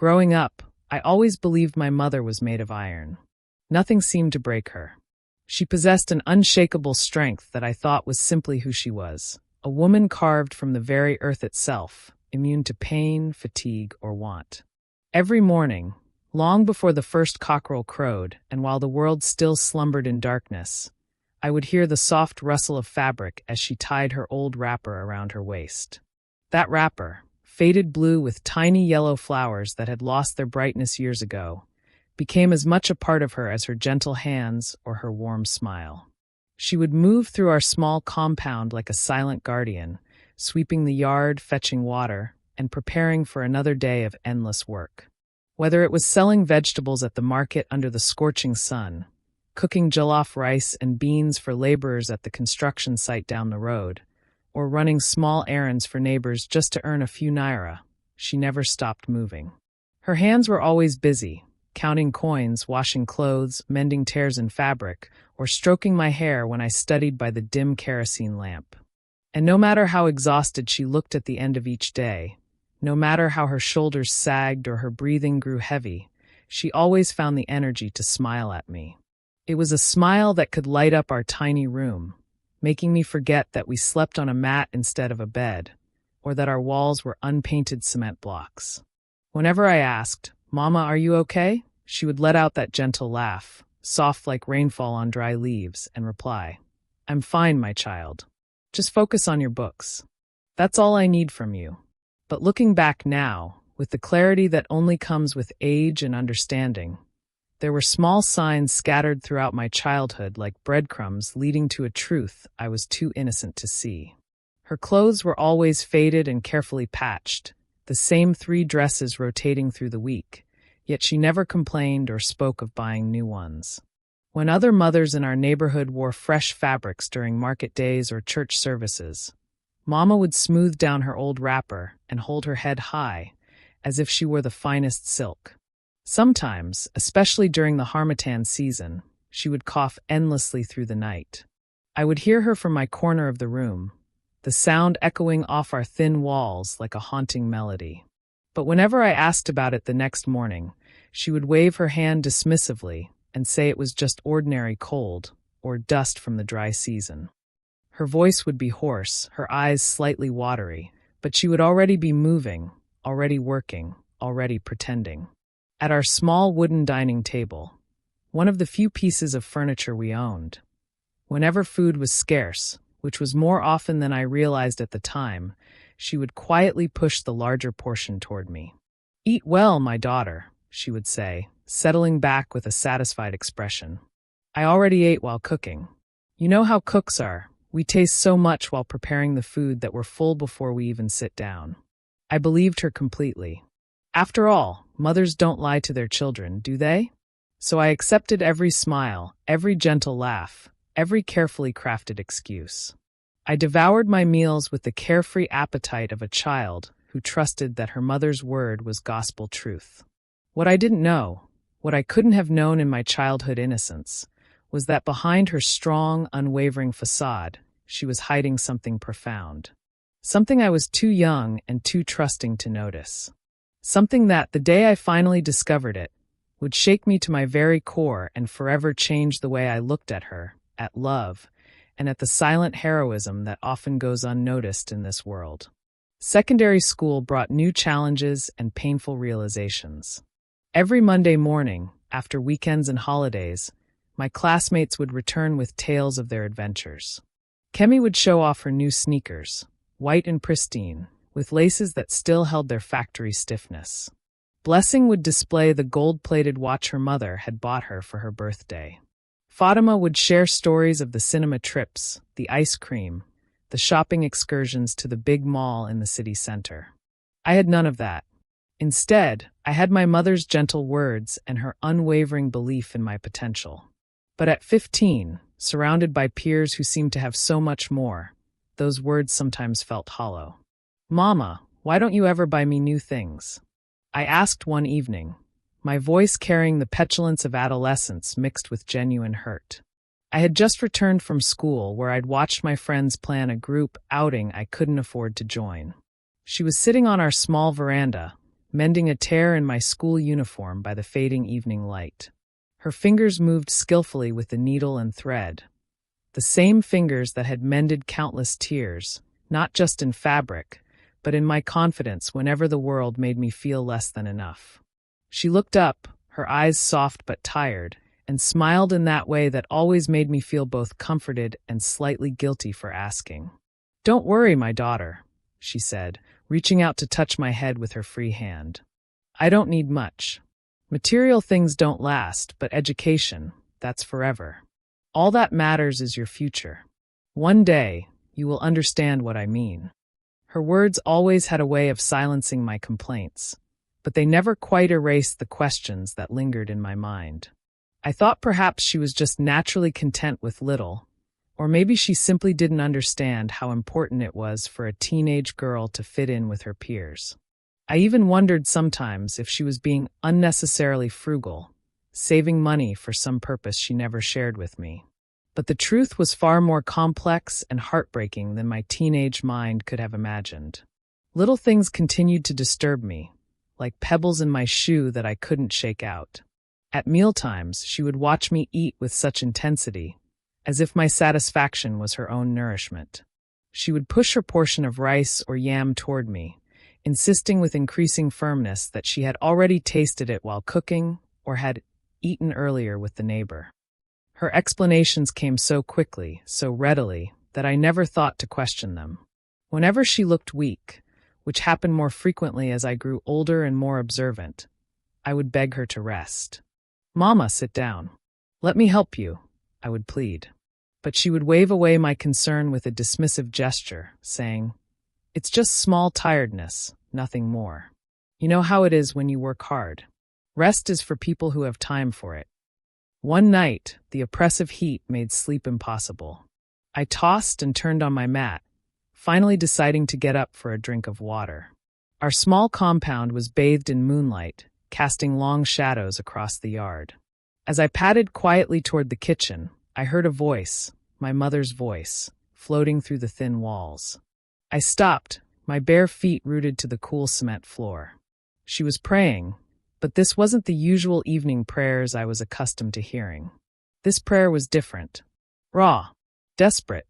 Growing up, I always believed my mother was made of iron. Nothing seemed to break her. She possessed an unshakable strength that I thought was simply who she was, a woman carved from the very earth itself, immune to pain, fatigue, or want. Every morning, long before the first cockerel crowed, and while the world still slumbered in darkness, I would hear the soft rustle of fabric as she tied her old wrapper around her waist. That wrapper, faded blue with tiny yellow flowers that had lost their brightness years ago, became as much a part of her as her gentle hands or her warm smile. She would move through our small compound like a silent guardian, sweeping the yard, fetching water, and preparing for another day of endless work. Whether it was selling vegetables at the market under the scorching sun, cooking jollof rice and beans for laborers at the construction site down the road, or running small errands for neighbors just to earn a few naira, she never stopped moving. Her hands were always busy, counting coins, washing clothes, mending tears in fabric, or stroking my hair when I studied by the dim kerosene lamp. And no matter how exhausted she looked at the end of each day, no matter how her shoulders sagged or her breathing grew heavy, she always found the energy to smile at me. It was a smile that could light up our tiny room, making me forget that we slept on a mat instead of a bed, or that our walls were unpainted cement blocks. Whenever I asked, "Mama, are you okay?" she would let out that gentle laugh, soft like rainfall on dry leaves, and reply, "I'm fine, my child. Just focus on your books. That's all I need from you." But looking back now, with the clarity that only comes with age and understanding, there were small signs scattered throughout my childhood like breadcrumbs leading to a truth I was too innocent to see. Her clothes were always faded and carefully patched, the same 3 dresses rotating through the week, yet she never complained or spoke of buying new ones. When other mothers in our neighborhood wore fresh fabrics during market days or church services, Mama would smooth down her old wrapper and hold her head high, as if she wore the finest silk. Sometimes, especially during the harmattan season, she would cough endlessly through the night. I would hear her from my corner of the room, the sound echoing off our thin walls like a haunting melody. But whenever I asked about it the next morning, she would wave her hand dismissively and say it was just ordinary cold or dust from the dry season. Her voice would be hoarse, her eyes slightly watery, but she would already be moving, already working, already pretending. At our small wooden dining table, one of the few pieces of furniture we owned, whenever food was scarce, which was more often than I realized at the time, she would quietly push the larger portion toward me. "Eat well, my daughter," she would say, settling back with a satisfied expression. "I already ate while cooking. You know how cooks are. We taste so much while preparing the food that we're full before we even sit down." I believed her completely. After all, mothers don't lie to their children, do they? So I accepted every smile, every gentle laugh, every carefully crafted excuse. I devoured my meals with the carefree appetite of a child who trusted that her mother's word was gospel truth. What I didn't know, what I couldn't have known in my childhood innocence, was that behind her strong, unwavering facade, she was hiding something profound. Something I was too young and too trusting to notice. Something that, the day I finally discovered it, would shake me to my very core and forever change the way I looked at her, at love, and at the silent heroism that often goes unnoticed in this world. Secondary school brought new challenges and painful realizations. Every Monday morning, after weekends and holidays, my classmates would return with tales of their adventures. Kemi would show off her new sneakers, white and pristine, with laces that still held their factory stiffness. Blessing would display the gold-plated watch her mother had bought her for her birthday. Fatima would share stories of the cinema trips, the ice cream, the shopping excursions to the big mall in the city center. I had none of that. Instead, I had my mother's gentle words and her unwavering belief in my potential. But at 15, surrounded by peers who seemed to have so much more, those words sometimes felt hollow. "Mama, why don't you ever buy me new things?" I asked one evening, my voice carrying the petulance of adolescence mixed with genuine hurt. I had just returned from school where I'd watched my friends plan a group outing I couldn't afford to join. She was sitting on our small veranda, mending a tear in my school uniform by the fading evening light. Her fingers moved skillfully with the needle and thread, the same fingers that had mended countless tears, not just in fabric, but in my confidence whenever the world made me feel less than enough. She looked up, her eyes soft but tired, and smiled in that way that always made me feel both comforted and slightly guilty for asking. "Don't worry, my daughter," she said, reaching out to touch my head with her free hand. "I don't need much. Material things don't last, but education, that's forever. All that matters is your future. One day, you will understand what I mean." Her words always had a way of silencing my complaints, but they never quite erased the questions that lingered in my mind. I thought perhaps she was just naturally content with little, or maybe she simply didn't understand how important it was for a teenage girl to fit in with her peers. I even wondered sometimes if she was being unnecessarily frugal, saving money for some purpose she never shared with me. But the truth was far more complex and heartbreaking than my teenage mind could have imagined. Little things continued to disturb me, like pebbles in my shoe that I couldn't shake out. At mealtimes, she would watch me eat with such intensity, as if my satisfaction was her own nourishment. She would push her portion of rice or yam toward me, insisting with increasing firmness that she had already tasted it while cooking or had eaten earlier with the neighbor. Her explanations came so quickly, so readily, that I never thought to question them. Whenever she looked weak, which happened more frequently as I grew older and more observant, I would beg her to rest. "Mama, sit down. Let me help you," I would plead. But she would wave away my concern with a dismissive gesture, saying, "It's just small tiredness, nothing more. You know how it is when you work hard. Rest is for people who have time for it." One night, the oppressive heat made sleep impossible. I tossed and turned on my mat, finally deciding to get up for a drink of water. Our small compound was bathed in moonlight, casting long shadows across the yard. As I padded quietly toward the kitchen, I heard a voice, my mother's voice, floating through the thin walls. I stopped, my bare feet rooted to the cool cement floor. She was praying, but this wasn't the usual evening prayers I was accustomed to hearing. This prayer was different. Raw, desperate.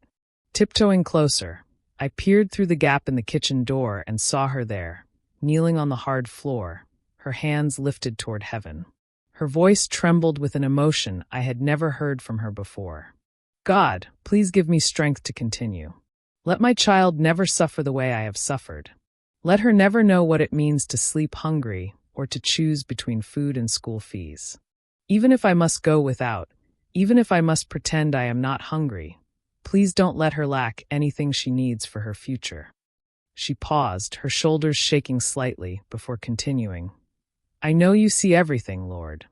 Tiptoeing closer, I peered through the gap in the kitchen door and saw her there, kneeling on the hard floor, her hands lifted toward heaven. Her voice trembled with an emotion I had never heard from her before. "God, please give me strength to continue. Let my child never suffer the way I have suffered. Let her never know what it means to sleep hungry or to choose between food and school fees. Even if I must go without, even if I must pretend I am not hungry, please don't let her lack anything she needs for her future." She paused, her shoulders shaking slightly, before continuing. "I know you see everything, Lord.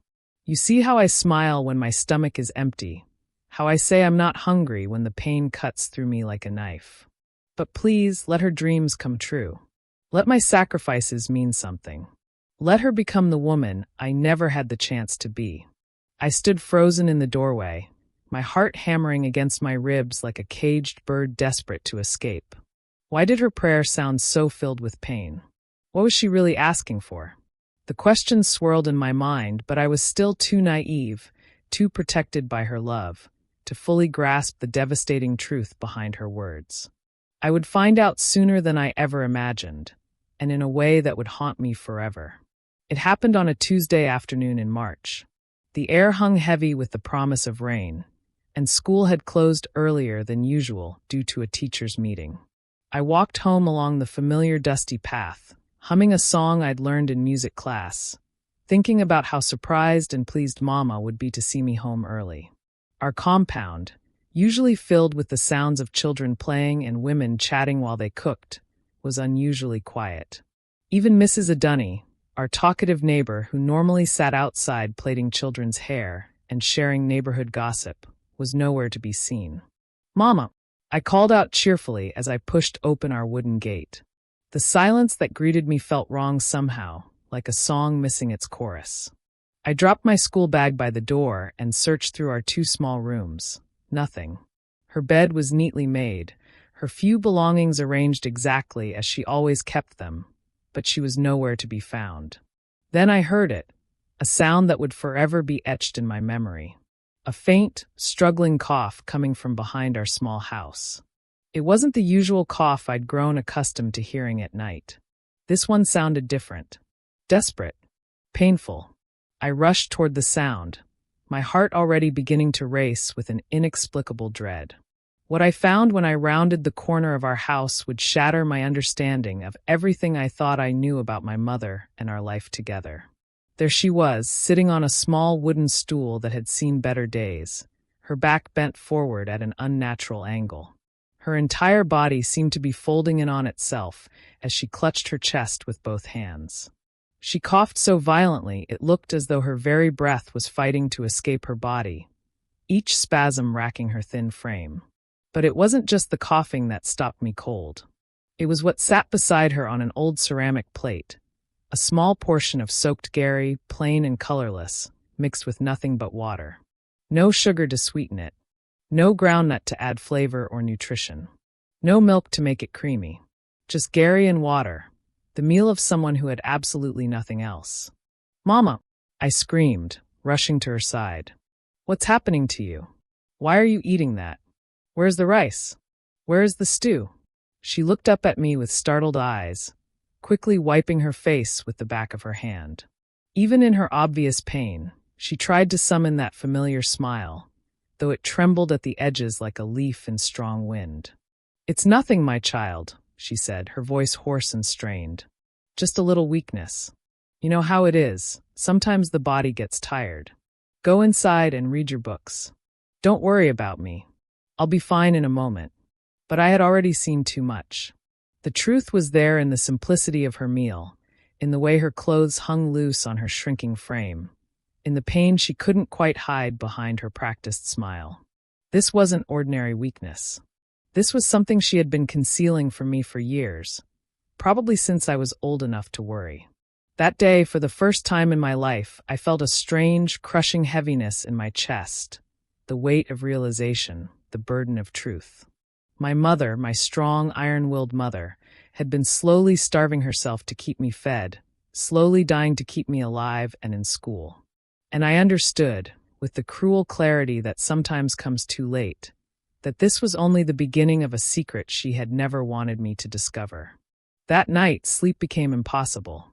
You see how I smile when my stomach is empty, how I say I'm not hungry when the pain cuts through me like a knife. But please, let her dreams come true. Let my sacrifices mean something. Let her become the woman I never had the chance to be." I stood frozen in the doorway, my heart hammering against my ribs like a caged bird desperate to escape. Why did her prayer sound so filled with pain? What was she really asking for? The questions swirled in my mind, but I was still too naive, too protected by her love, to fully grasp the devastating truth behind her words. I would find out sooner than I ever imagined, and in a way that would haunt me forever. It happened on a Tuesday afternoon in March. The air hung heavy with the promise of rain, and school had closed earlier than usual due to a teacher's meeting. I walked home along the familiar dusty path, humming a song I'd learned in music class, thinking about how surprised and pleased Mama would be to see me home early. Our compound, usually filled with the sounds of children playing and women chatting while they cooked, was unusually quiet. Even Mrs. Adunny, our talkative neighbor who normally sat outside plaiting children's hair and sharing neighborhood gossip, was nowhere to be seen. "Mama," I called out cheerfully as I pushed open our wooden gate. The silence that greeted me felt wrong somehow, like a song missing its chorus. I dropped my school bag by the door and searched through our 2 small rooms. Nothing. Her bed was neatly made, her few belongings arranged exactly as she always kept them, but she was nowhere to be found. Then I heard it, a sound that would forever be etched in my memory. A faint, struggling cough coming from behind our small house. It wasn't the usual cough I'd grown accustomed to hearing at night. This one sounded different. Desperate. Painful. I rushed toward the sound, my heart already beginning to race with an inexplicable dread. What I found when I rounded the corner of our house would shatter my understanding of everything I thought I knew about my mother and our life together. There she was, sitting on a small wooden stool that had seen better days, her back bent forward at an unnatural angle. Her entire body seemed to be folding in on itself as she clutched her chest with both hands. She coughed so violently it looked as though her very breath was fighting to escape her body, each spasm racking her thin frame. But it wasn't just the coughing that stopped me cold. It was what sat beside her on an old ceramic plate, a small portion of soaked gari, plain and colorless, mixed with nothing but water. No sugar to sweeten it, no groundnut to add flavor or nutrition, no milk to make it creamy, just gari and water, the meal of someone who had absolutely nothing else. "Mama!" I screamed, rushing to her side. "What's happening to you? Why are you eating that? Where's the rice? Where is the stew?" She looked up at me with startled eyes, quickly wiping her face with the back of her hand. Even in her obvious pain, she tried to summon that familiar smile, though it trembled at the edges like a leaf in strong wind. "It's nothing, my child," she said, her voice hoarse and strained. "Just a little weakness. You know how it is. Sometimes the body gets tired. Go inside and read your books. Don't worry about me. I'll be fine in a moment." But I had already seen too much. The truth was there in the simplicity of her meal, in the way her clothes hung loose on her shrinking frame, in the pain she couldn't quite hide behind her practiced smile. This wasn't ordinary weakness. This was something she had been concealing from me for years, probably since I was old enough to worry. That day, for the first time in my life, I felt a strange, crushing heaviness in my chest, the weight of realization, the burden of truth. My mother, my strong, iron-willed mother, had been slowly starving herself to keep me fed, slowly dying to keep me alive and in school. And I understood, with the cruel clarity that sometimes comes too late, that this was only the beginning of a secret she had never wanted me to discover. That night, sleep became impossible.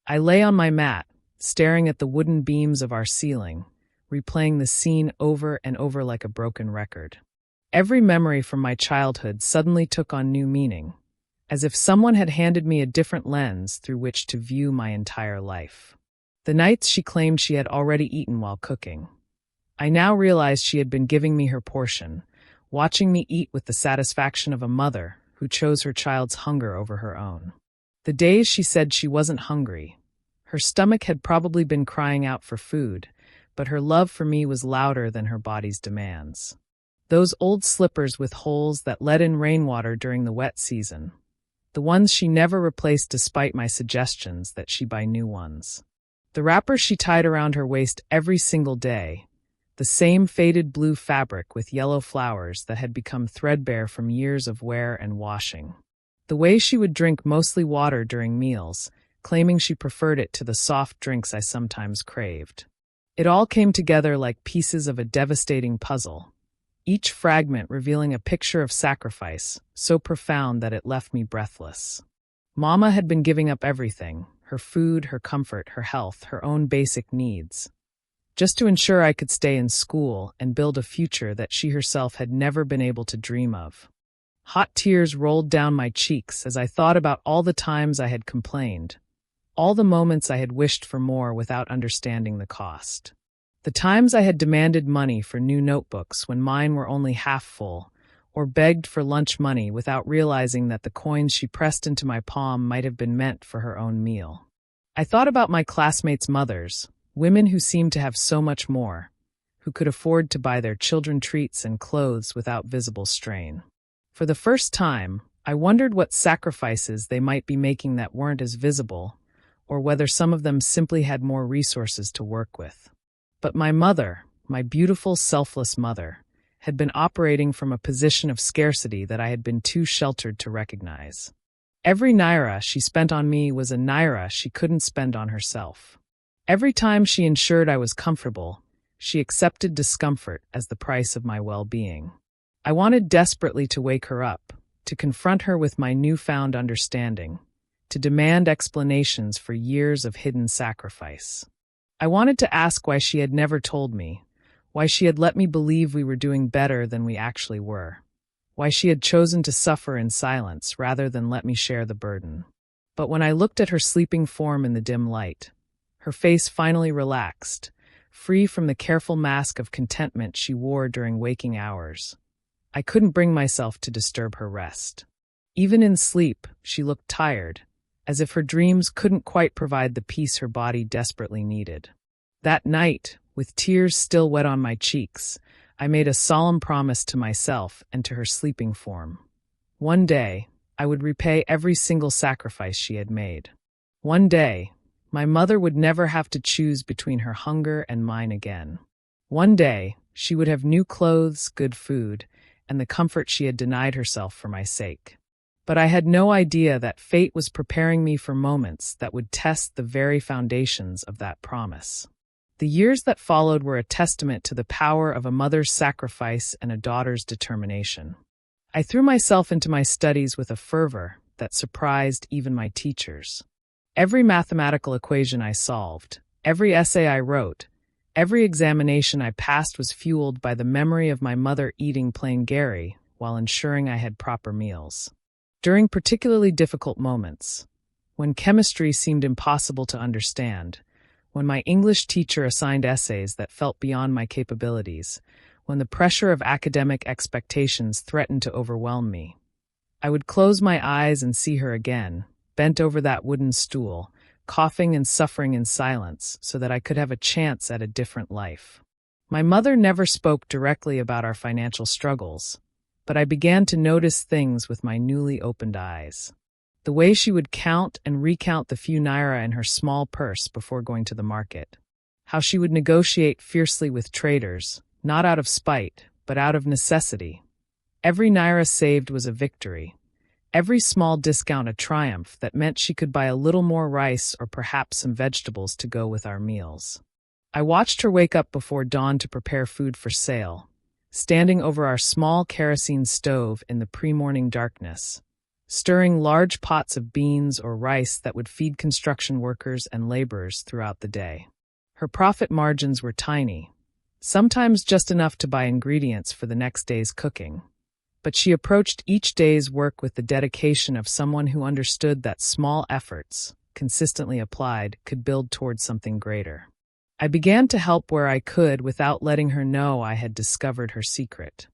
I lay on my mat, staring at the wooden beams of our ceiling, replaying the scene over and over like a broken record. Every memory from my childhood suddenly took on new meaning, as if someone had handed me a different lens through which to view my entire life. The nights she claimed she had already eaten while cooking. I now realized she had been giving me her portion, watching me eat with the satisfaction of a mother who chose her child's hunger over her own. The days she said she wasn't hungry, her stomach had probably been crying out for food, but her love for me was louder than her body's demands. Those old slippers with holes that let in rainwater during the wet season, the ones she never replaced despite my suggestions that she buy new ones. The wrapper she tied around her waist every single day, the same faded blue fabric with yellow flowers that had become threadbare from years of wear and washing. The way she would drink mostly water during meals, claiming she preferred it to the soft drinks I sometimes craved. It all came together like pieces of a devastating puzzle, each fragment revealing a picture of sacrifice, so profound that it left me breathless. Mama had been giving up everything, her food, her comfort, her health, her own basic needs, just to ensure I could stay in school and build a future that she herself had never been able to dream of. Hot tears rolled down my cheeks as I thought about all the times I had complained, all the moments I had wished for more without understanding the cost. The times I had demanded money for new notebooks when mine were only half full, or begged for lunch money without realizing that the coins she pressed into my palm might have been meant for her own meal. I thought about my classmates' mothers, women who seemed to have so much more, who could afford to buy their children treats and clothes without visible strain. For the first time, I wondered what sacrifices they might be making that weren't as visible, or whether some of them simply had more resources to work with. But my mother, my beautiful, selfless mother, had been operating from a position of scarcity that I had been too sheltered to recognize. Every naira she spent on me was a naira she couldn't spend on herself. Every time she ensured I was comfortable, she accepted discomfort as the price of my well-being. I wanted desperately to wake her up, to confront her with my newfound understanding, to demand explanations for years of hidden sacrifice. I wanted to ask why she had never told me, why she had let me believe we were doing better than we actually were, why she had chosen to suffer in silence rather than let me share the burden. But when I looked at her sleeping form in the dim light, her face finally relaxed, free from the careful mask of contentment she wore during waking hours. I couldn't bring myself to disturb her rest. Even in sleep, she looked tired, as if her dreams couldn't quite provide the peace her body desperately needed. That night, with tears still wet on my cheeks, I made a solemn promise to myself and to her sleeping form. One day, I would repay every single sacrifice she had made. One day, my mother would never have to choose between her hunger and mine again. One day, she would have new clothes, good food, and the comfort she had denied herself for my sake. But I had no idea that fate was preparing me for moments that would test the very foundations of that promise. The years that followed were a testament to the power of a mother's sacrifice and a daughter's determination. I threw myself into my studies with a fervor that surprised even my teachers. Every mathematical equation I solved, every essay I wrote, every examination I passed was fueled by the memory of my mother eating plain Gary while ensuring I had proper meals. During particularly difficult moments, when chemistry seemed impossible to understand, when my English teacher assigned essays that felt beyond my capabilities, when the pressure of academic expectations threatened to overwhelm me, I would close my eyes and see her again, bent over that wooden stool, coughing and suffering in silence so that I could have a chance at a different life. My mother never spoke directly about our financial struggles, but I began to notice things with my newly opened eyes. The way she would count and recount the few naira in her small purse before going to the market. How she would negotiate fiercely with traders, not out of spite, but out of necessity. Every naira saved was a victory. Every small discount a triumph that meant she could buy a little more rice or perhaps some vegetables to go with our meals. I watched her wake up before dawn to prepare food for sale, standing over our small kerosene stove in the pre-morning darkness, stirring large pots of beans or rice that would feed construction workers and laborers throughout the day. Her profit margins were tiny, sometimes just enough to buy ingredients for the next day's cooking. But she approached each day's work with the dedication of someone who understood that small efforts, consistently applied, could build towards something greater. I began to help where I could without letting her know I had discovered her secret.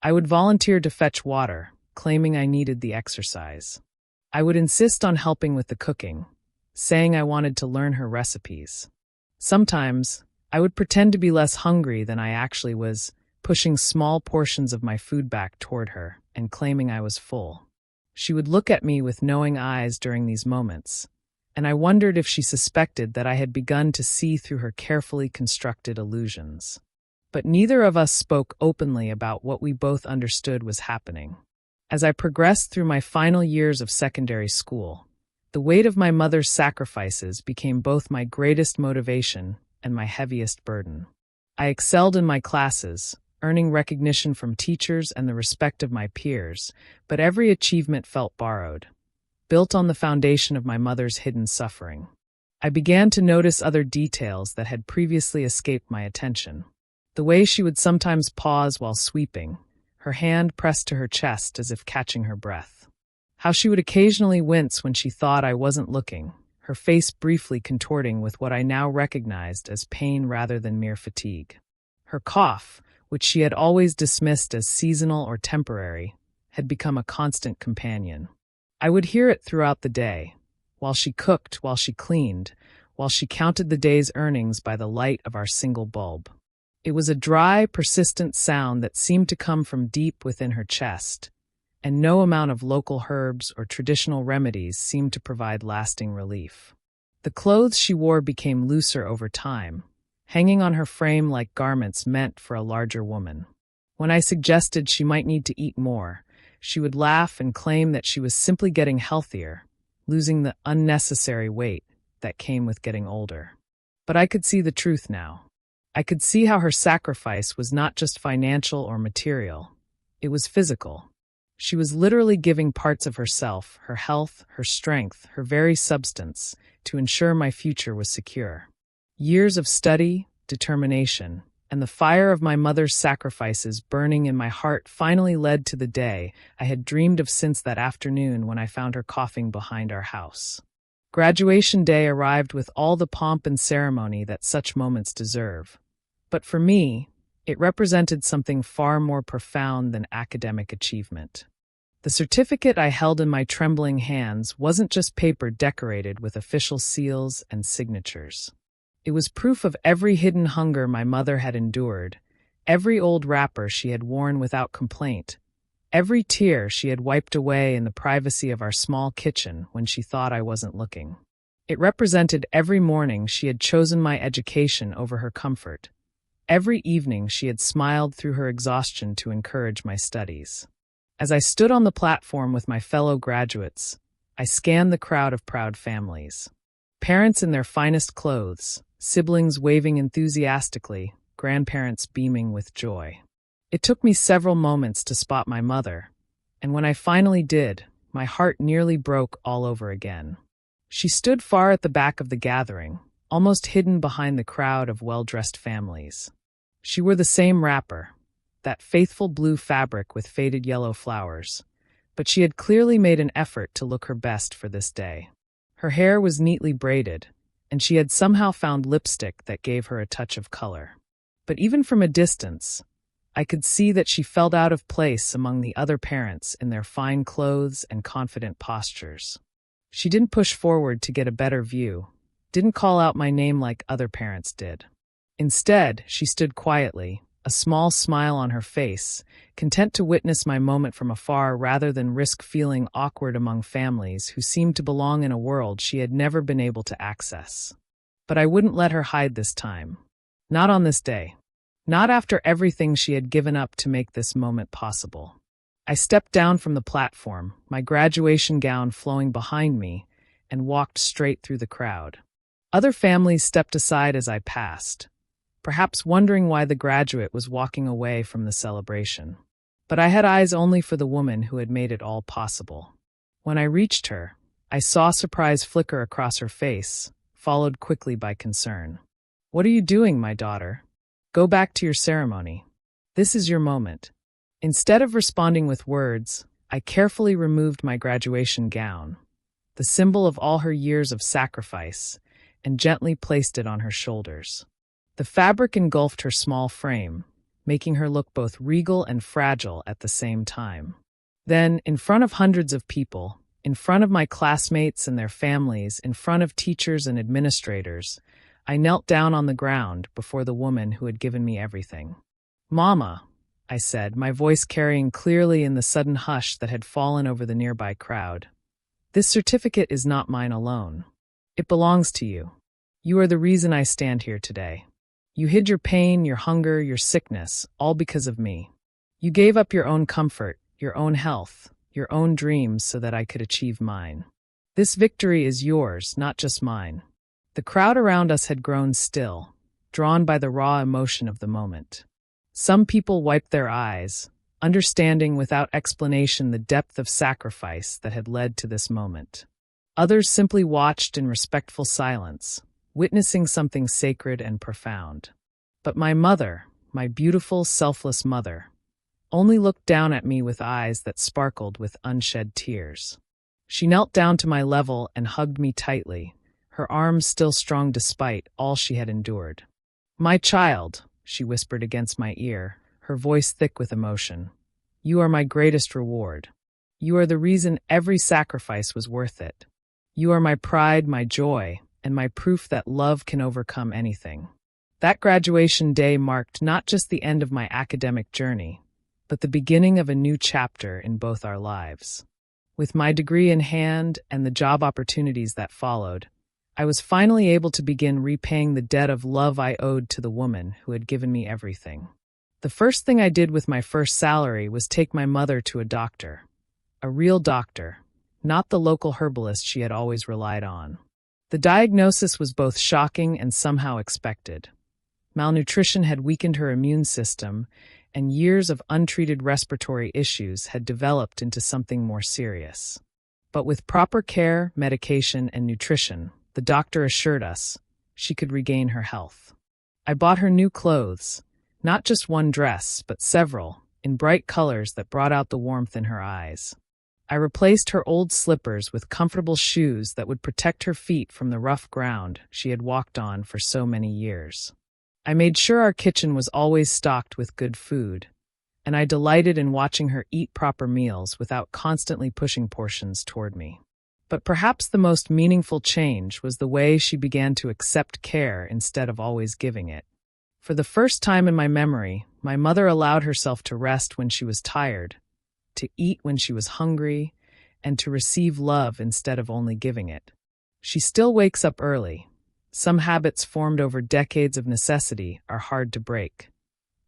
I would volunteer to fetch water, claiming I needed the exercise. I would insist on helping with the cooking, saying I wanted to learn her recipes. Sometimes, I would pretend to be less hungry than I actually was, pushing small portions of my food back toward her and claiming I was full. She would look at me with knowing eyes during these moments, and I wondered if she suspected that I had begun to see through her carefully constructed illusions. But neither of us spoke openly about what we both understood was happening. As I progressed through my final years of secondary school, the weight of my mother's sacrifices became both my greatest motivation and my heaviest burden. I excelled in my classes, earning recognition from teachers and the respect of my peers, but every achievement felt borrowed, built on the foundation of my mother's hidden suffering. I began to notice other details that had previously escaped my attention. The way she would sometimes pause while sweeping, her hand pressed to her chest as if catching her breath. How she would occasionally wince when she thought I wasn't looking, her face briefly contorting with what I now recognized as pain rather than mere fatigue. Her cough, which she had always dismissed as seasonal or temporary, had become a constant companion. I would hear it throughout the day, while she cooked, while she cleaned, while she counted the day's earnings by the light of our single bulb. It was a dry, persistent sound that seemed to come from deep within her chest, and no amount of local herbs or traditional remedies seemed to provide lasting relief. The clothes she wore became looser over time, hanging on her frame like garments meant for a larger woman. When I suggested she might need to eat more, she would laugh and claim that she was simply getting healthier, losing the unnecessary weight that came with getting older. But I could see the truth now. I could see how her sacrifice was not just financial or material. It was physical. She was literally giving parts of herself, her health, her strength, her very substance, to ensure my future was secure. Years of study, determination, and the fire of my mother's sacrifices burning in my heart finally led to the day I had dreamed of since that afternoon when I found her coughing behind our house. Graduation day arrived with all the pomp and ceremony that such moments deserve. But for me, it represented something far more profound than academic achievement. The certificate I held in my trembling hands wasn't just paper decorated with official seals and signatures. It was proof of every hidden hunger my mother had endured, every old wrapper she had worn without complaint, every tear she had wiped away in the privacy of our small kitchen when she thought I wasn't looking. It represented every morning she had chosen my education over her comfort. Every evening she had smiled through her exhaustion to encourage my studies. As I stood on the platform with my fellow graduates, I scanned the crowd of proud families. Parents in their finest clothes, siblings waving enthusiastically, grandparents beaming with joy. It took me several moments to spot my mother, and when I finally did, my heart nearly broke all over again. She stood far at the back of the gathering, almost hidden behind the crowd of well-dressed families. She wore the same wrapper, that faithful blue fabric with faded yellow flowers, but she had clearly made an effort to look her best for this day. Her hair was neatly braided, and she had somehow found lipstick that gave her a touch of color. But even from a distance, I could see that she felt out of place among the other parents in their fine clothes and confident postures. She didn't push forward to get a better view, didn't call out my name like other parents did. Instead, she stood quietly, a small smile on her face, content to witness my moment from afar rather than risk feeling awkward among families who seemed to belong in a world she had never been able to access. But I wouldn't let her hide this time. Not on this day. Not after everything she had given up to make this moment possible. I stepped down from the platform, my graduation gown flowing behind me, and walked straight through the crowd. Other families stepped aside as I passed, perhaps wondering why the graduate was walking away from the celebration. But I had eyes only for the woman who had made it all possible. When I reached her, I saw surprise flicker across her face, followed quickly by concern. "What are you doing, my daughter? Go back to your ceremony. This is your moment." Instead of responding with words, I carefully removed my graduation gown, the symbol of all her years of sacrifice, and gently placed it on her shoulders. The fabric engulfed her small frame, making her look both regal and fragile at the same time. Then, in front of hundreds of people, in front of my classmates and their families, in front of teachers and administrators, I knelt down on the ground before the woman who had given me everything. "Mama," I said, my voice carrying clearly in the sudden hush that had fallen over the nearby crowd. "This certificate is not mine alone. It belongs to you. You are the reason I stand here today. You hid your pain, your hunger, your sickness, all because of me. You gave up your own comfort, your own health, your own dreams so that I could achieve mine. This victory is yours, not just mine." The crowd around us had grown still, drawn by the raw emotion of the moment. Some people wiped their eyes, understanding without explanation the depth of sacrifice that had led to this moment. Others simply watched in respectful silence, witnessing something sacred and profound. But my mother, my beautiful, selfless mother, only looked down at me with eyes that sparkled with unshed tears. She knelt down to my level and hugged me tightly, her arms still strong despite all she had endured. "My child," she whispered against my ear, her voice thick with emotion, "you are my greatest reward. You are the reason every sacrifice was worth it. You are my pride, my joy, and my proof that love can overcome anything." That graduation day marked not just the end of my academic journey, but the beginning of a new chapter in both our lives. With my degree in hand and the job opportunities that followed, I was finally able to begin repaying the debt of love I owed to the woman who had given me everything. The first thing I did with my first salary was take my mother to a doctor, a real doctor, not the local herbalist she had always relied on. The diagnosis was both shocking and somehow expected. Malnutrition had weakened her immune system, and years of untreated respiratory issues had developed into something more serious. But with proper care, medication, and nutrition, the doctor assured us she could regain her health. I bought her new clothes, not just one dress, but several, in bright colors that brought out the warmth in her eyes. I replaced her old slippers with comfortable shoes that would protect her feet from the rough ground she had walked on for so many years. I made sure our kitchen was always stocked with good food, and I delighted in watching her eat proper meals without constantly pushing portions toward me. But perhaps the most meaningful change was the way she began to accept care instead of always giving it. For the first time in my memory, my mother allowed herself to rest when she was tired, to eat when she was hungry, and to receive love instead of only giving it. She still wakes up early. Some habits formed over decades of necessity are hard to break.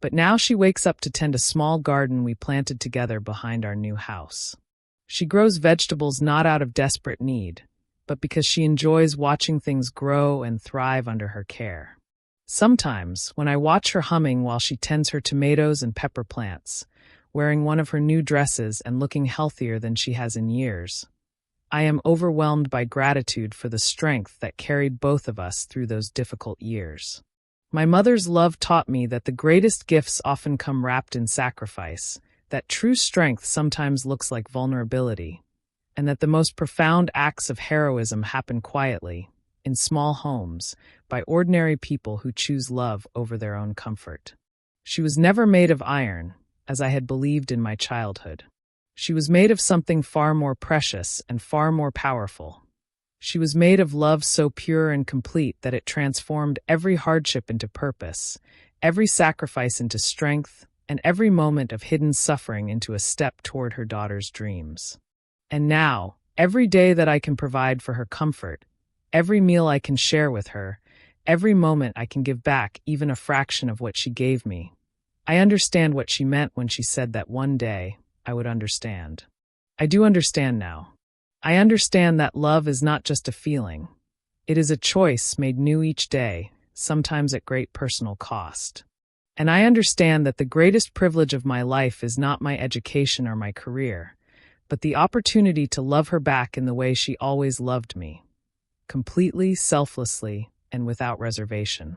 But now she wakes up to tend a small garden we planted together behind our new house. She grows vegetables not out of desperate need, but because she enjoys watching things grow and thrive under her care. Sometimes, when I watch her humming while she tends her tomatoes and pepper plants, wearing one of her new dresses and looking healthier than she has in years, I am overwhelmed by gratitude for the strength that carried both of us through those difficult years. My mother's love taught me that the greatest gifts often come wrapped in sacrifice, that true strength sometimes looks like vulnerability, and that the most profound acts of heroism happen quietly, in small homes, by ordinary people who choose love over their own comfort. She was never made of iron, as I had believed in my childhood. She was made of something far more precious and far more powerful. She was made of love so pure and complete that it transformed every hardship into purpose, every sacrifice into strength, and every moment of hidden suffering into a step toward her daughter's dreams. And now, every day that I can provide for her comfort, every meal I can share with her, every moment I can give back even a fraction of what she gave me, I understand what she meant when she said that one day I would understand. I do understand now. I understand that love is not just a feeling. It is a choice made new each day, sometimes at great personal cost. And I understand that the greatest privilege of my life is not my education or my career, but the opportunity to love her back in the way she always loved me, completely, selflessly, and without reservation.